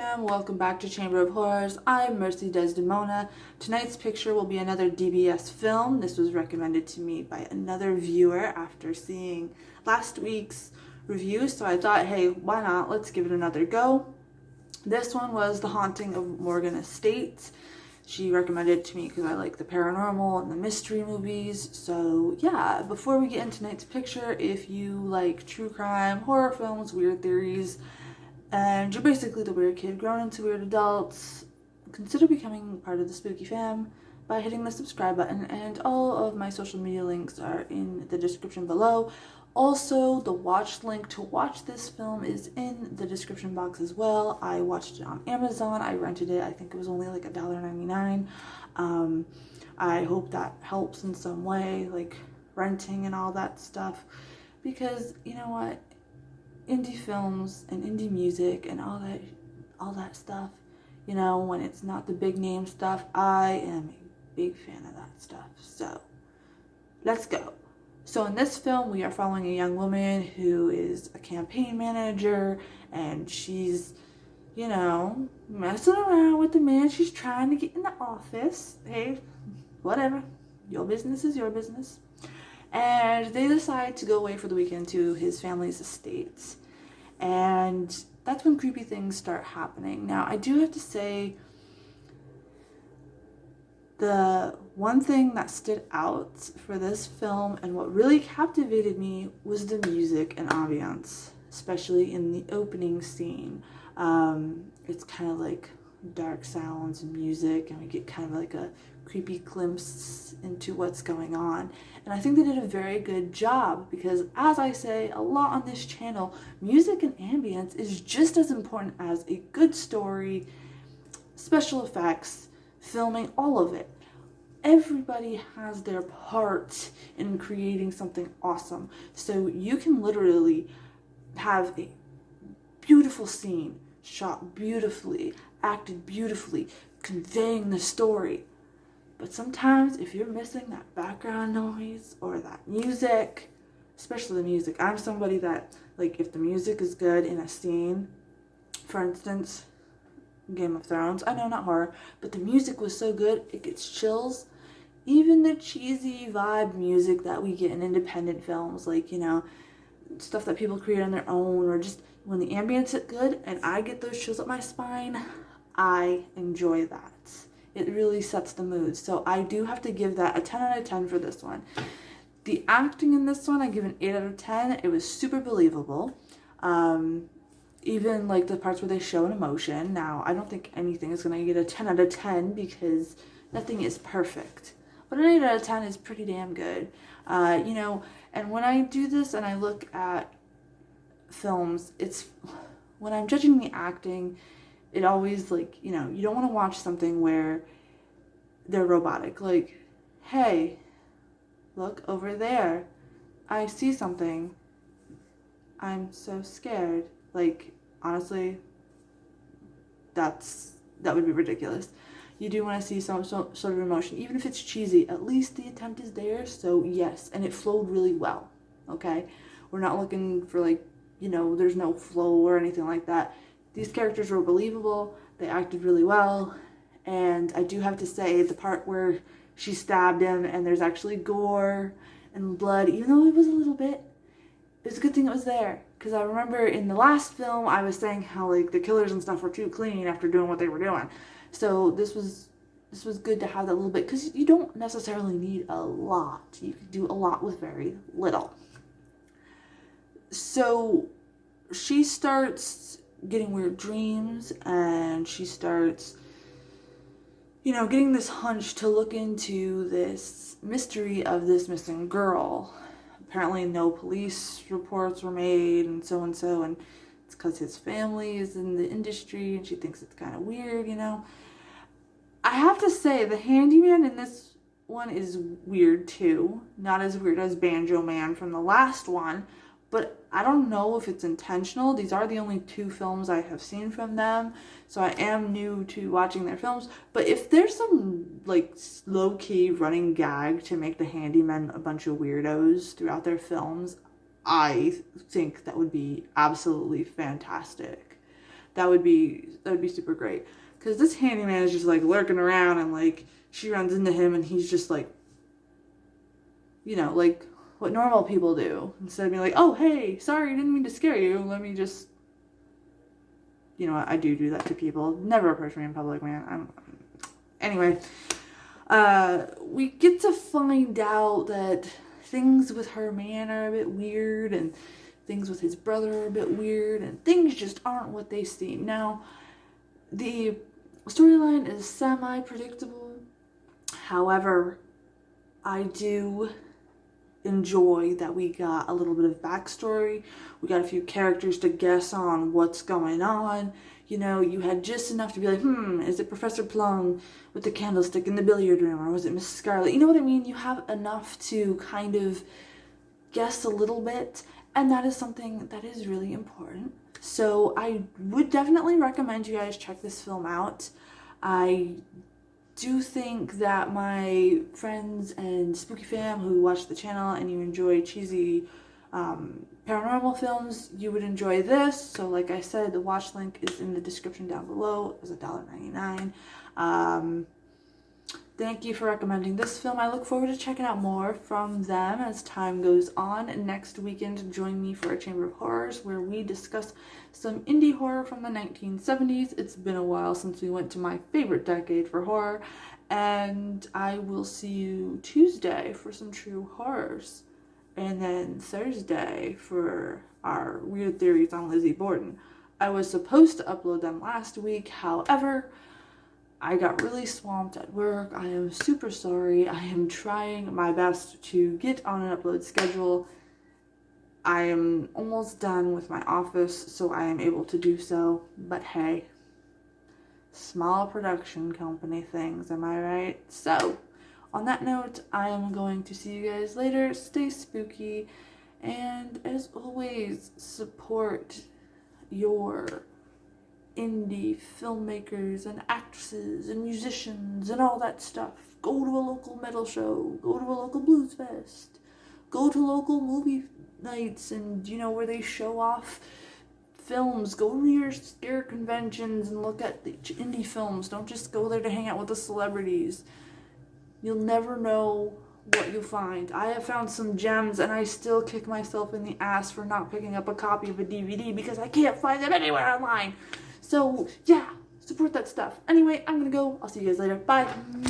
Spookyfam, welcome back to Chamber of Horrors. I'm Mercy Desdemona. Tonight's picture will be another DBS film. This was recommended to me by another viewer after seeing last week's review, so I thought, hey, why not? Let's give it another go. This one was The Haunting of Morgan Estates. She recommended it to me because I like the paranormal and the mystery movies. So yeah, before we get into tonight's picture, if you like true crime, horror films, weird theories, and you're basically the weird kid grown into weird adults, consider becoming part of the Spooky Fam by hitting the subscribe button, and all of my social media links are in the description below. Also, the watch link to watch this film is in the description box as well. I watched it on Amazon. I rented it. I think it was only like $1.99. I hope that helps in some way, like renting and all that stuff, because you know what? Indie films and indie music and all that stuff, you know, when it's not the big name stuff, I am a big fan of that stuff. So let's go. So in this film, we are following a young woman who is a campaign manager, and she's, you know, messing around with the man she's trying to get in the office. Hey, whatever, your business is your business. And they decide to go away for the weekend to his family's estates. And that's when creepy things start happening. Now, I do have to say, the one thing that stood out for this film and what really captivated me was the music and ambiance, especially in the opening scene. It's kind of like dark sounds and music, and we get kind of like a creepy glimpse into what's going on. And I think they did a very good job because, as I say a lot on this channel, music and ambience is just as important as a good story, special effects, filming, all of it. Everybody has their part in creating something awesome. So you can literally have a beautiful scene, shot beautifully, acted beautifully, conveying the story. But sometimes if you're missing that background noise or that music, especially the music, I'm somebody that, like, if the music is good in a scene, for instance, Game of Thrones, I know, not horror, but the music was so good, it gets chills. Even the cheesy vibe music that we get in independent films, like, you know, stuff that people create on their own, or just when the ambience is good and I get those chills up my spine, I enjoy that. It really sets the mood. So I do have to give that a 10 out of 10 for this one. The acting in this one, I give an 8 out of 10. It was super believable. Even like the parts where they show an emotion. Now, I don't think anything is going to get a 10 out of 10 because nothing is perfect. But an 8 out of 10 is pretty damn good. You know, and when I do this and I look at films, it's when I'm judging the acting, it always, like, you know, you don't want to watch something where they're robotic. Like, hey, look over there. I see something. I'm so scared. Like, honestly, that would be ridiculous. You do want to see some sort of emotion. Even if it's cheesy, at least the attempt is there. So, yes, and it flowed really well, okay? We're not looking for, like, you know, there's no flow or anything like that. These characters were believable, they acted really well, and I do have to say, the part where she stabbed him and there's actually gore and blood, even though it was a little bit, it's a good thing it was there. Because I remember in the last film, I was saying how, like, the killers and stuff were too clean after doing what they were doing. So this was good to have that little bit, because you don't necessarily need a lot. You can do a lot with very little. So she starts getting weird dreams, and she starts, you know, getting this hunch to look into this mystery of this missing girl. Apparently no police reports were made, and so, and it's because his family is in the industry, and she thinks it's kind of weird, you know. I have to say, the handyman in this one is weird too. Not as weird as Banjo Man from the last one, but I don't know if it's intentional. These are the only 2 films I have seen from them, so I am new to watching their films. But if there's some, like, low-key running gag to make the handymen a bunch of weirdos throughout their films, I think that would be absolutely fantastic. that would be super great. Because this handyman is just like lurking around, and like she runs into him and he's just like, you know, like what normal people do. Instead of being like, oh, hey, sorry, didn't mean to scare you. Let me just, you know, I do that to people. Never approach me in public, man. Anyway, we get to find out that things with her man are a bit weird, and things with his brother are a bit weird, and things just aren't what they seem. Now, the storyline is semi-predictable. However, I do enjoy that we got a little bit of backstory. We got a few characters to guess on what's going on. You know, you had just enough to be like, is it Professor Plum with the candlestick in the billiard room, or was it Miss Scarlet? You know what I mean? You have enough to kind of guess a little bit, and that is something that is really important. So I would definitely recommend you guys check this film out. I do think that my friends and Spookyfam who watch the channel and you enjoy cheesy paranormal films, you would enjoy this. So like I said, the watch link is in the description down below. It was $1.99. Thank you for recommending this film. I look forward to checking out more from them as time goes on. Next weekend, join me for a Chamber of Horrors where we discuss some indie horror from the 1970s. It's been a while since we went to my favorite decade for horror. And I will see you Tuesday for some true horrors. And then Thursday for our weird theories on Lizzie Borden. I was supposed to upload them last week. However, I got really swamped at work. I am super sorry. I am trying my best to get on an upload schedule. I am almost done with my office, so I am able to do so. But hey, small production company things, am I right? So, on that note, I am going to see you guys later. Stay spooky, and as always, support your indie filmmakers and actresses and musicians and all that stuff. Go to a local metal show, go to a local blues fest, go to local movie nights, and you know, where they show off films. Go to your scare conventions and look at the indie films. Don't just go there to hang out with the celebrities. You'll never know what you'll find. I have found some gems, and I still kick myself in the ass for not picking up a copy of a DVD because I can't find them anywhere online. So, yeah, support that stuff. Anyway, I'm gonna go. I'll see you guys later. Bye.